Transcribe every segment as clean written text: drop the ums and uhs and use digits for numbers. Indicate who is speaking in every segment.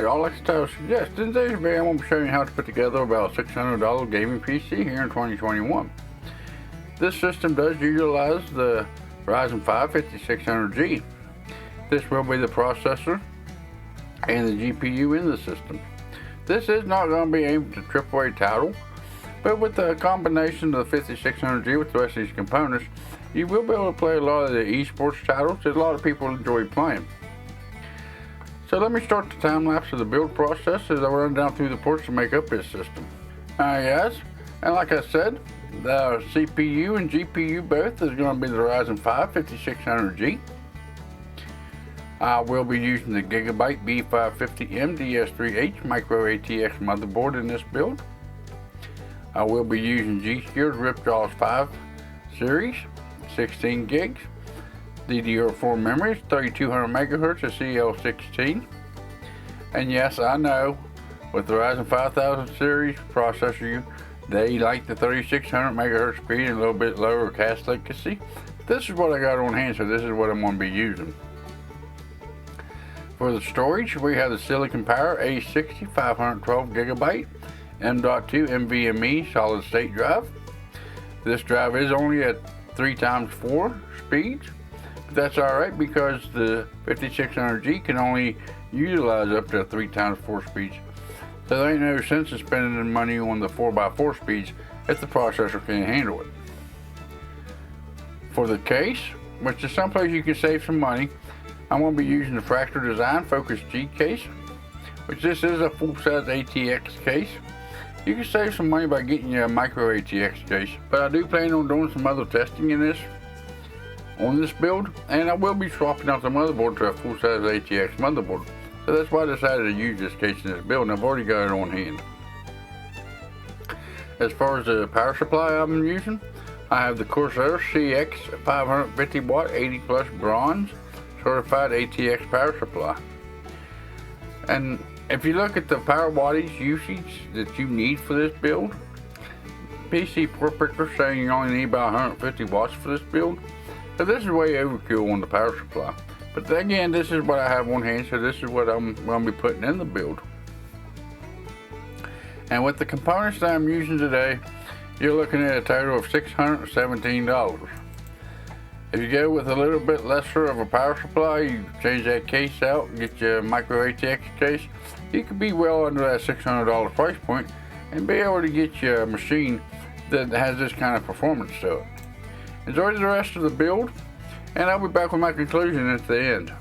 Speaker 1: Alright, all lifestyle suggests. In today's video, I'm going to be showing you how to put together about a $600 gaming PC here in 2021. This system does utilize the Ryzen 5 5600G. This will be the processor and the GPU in the system. This is not going to be aimed at a Techway title, but with the combination of the 5600G with the rest of these components, you will be able to play a lot of the esports titles that a lot of people enjoy playing. So let me start the time lapse of the build process as I run down through the ports to make up this system. Alright guys, and like I said, the CPU and GPU both is going to be the Ryzen 5 5600G. I will be using the Gigabyte B550M DS3H micro ATX motherboard in this build. I will be using G-Skilled Ripjaws 5 series, 16 gigs. DDR4 memories, 3200 megahertz of CL16. And yes, I know with the Ryzen 5000 series processor, they like the 3600 megahertz speed and a little bit lower cache latency. This is what I got on hand, so this is what I'm going to be using. For the storage, we have the Silicon Power A60 512 gigabyte M.2 NVMe solid state drive. This drive is only at 3x4 speeds. That's alright because the 5600G can only utilize up to 3x4 speeds. So there ain't no sense in spending the money on the 4x4 speeds if the processor can't handle it. For the case, which is someplace you can save some money, I'm going to be using the Fractal Design Focus G case, which this is a full-size ATX case. You can save some money by getting you a micro ATX case, but I do plan on doing some other testing in this on this build, and I will be swapping out the motherboard to a full-size ATX motherboard. So that's why I decided to use this case in this build, and I've already got it on hand. As far as the power supply I'm using, I have the Corsair CX 550 watt 80 plus bronze certified ATX power supply. And if you look at the power wattage usage that you need for this build, PC Port Picker saying you only need about 150 watts for this build. So this is way overkill on the power supply. But again, this is what I have on hand, so this is what I'm going to be putting in the build. And with the components that I'm using today, you're looking at a total of $617. If you go with a little bit lesser of a power supply, you change that case out, get your micro ATX case, you could be well under that $600 price point and be able to get you a machine that has this kind of performance to it. Enjoy the rest of the build, and I'll be back with my conclusion at the end.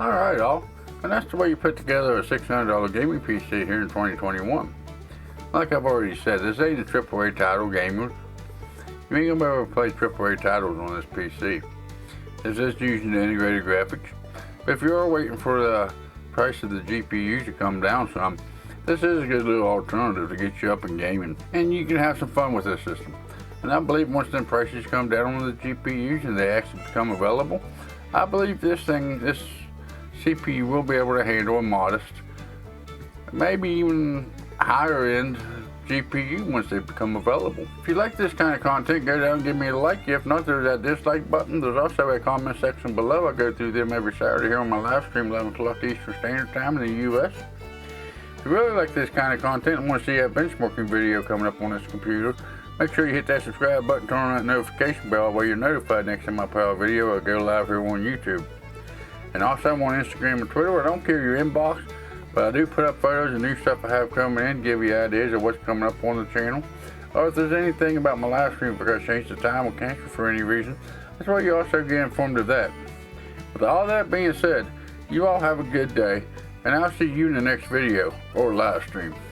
Speaker 1: Alright all, and that's the way you put together a $600 gaming PC here in 2021. Like I've already said, this ain't a AAA title gamer. You ain't gonna be able to play AAA titles on this PC. This is using the integrated graphics. But if you are waiting for the price of the GPUs to come down some, this is a good little alternative to get you up in gaming. And you can have some fun with this system. And I believe once them prices come down on the GPUs and they actually become available, I believe this CPU will be able to handle a modest, maybe even higher end GPU once they become available. If you like this kind of content, go down and give me a like. If not, there's that dislike button. There's also a comment section below. I go through them every Saturday here on my live stream, 11 o'clock Eastern Standard Time in the US. If you really like this kind of content and want to see a benchmarking video coming up on this computer, make sure you hit that subscribe button, turn on that notification bell while you're notified next time I put out a video or go live here on YouTube. And also I'm on Instagram and Twitter. I don't care your inbox, but I do put up photos and new stuff I have coming in, give you ideas of what's coming up on the channel. Or if there's anything about my live stream, if I got changed the time or cancel for any reason, that's why you also get informed of that. With all that being said, you all have a good day, and I'll see you in the next video or live stream.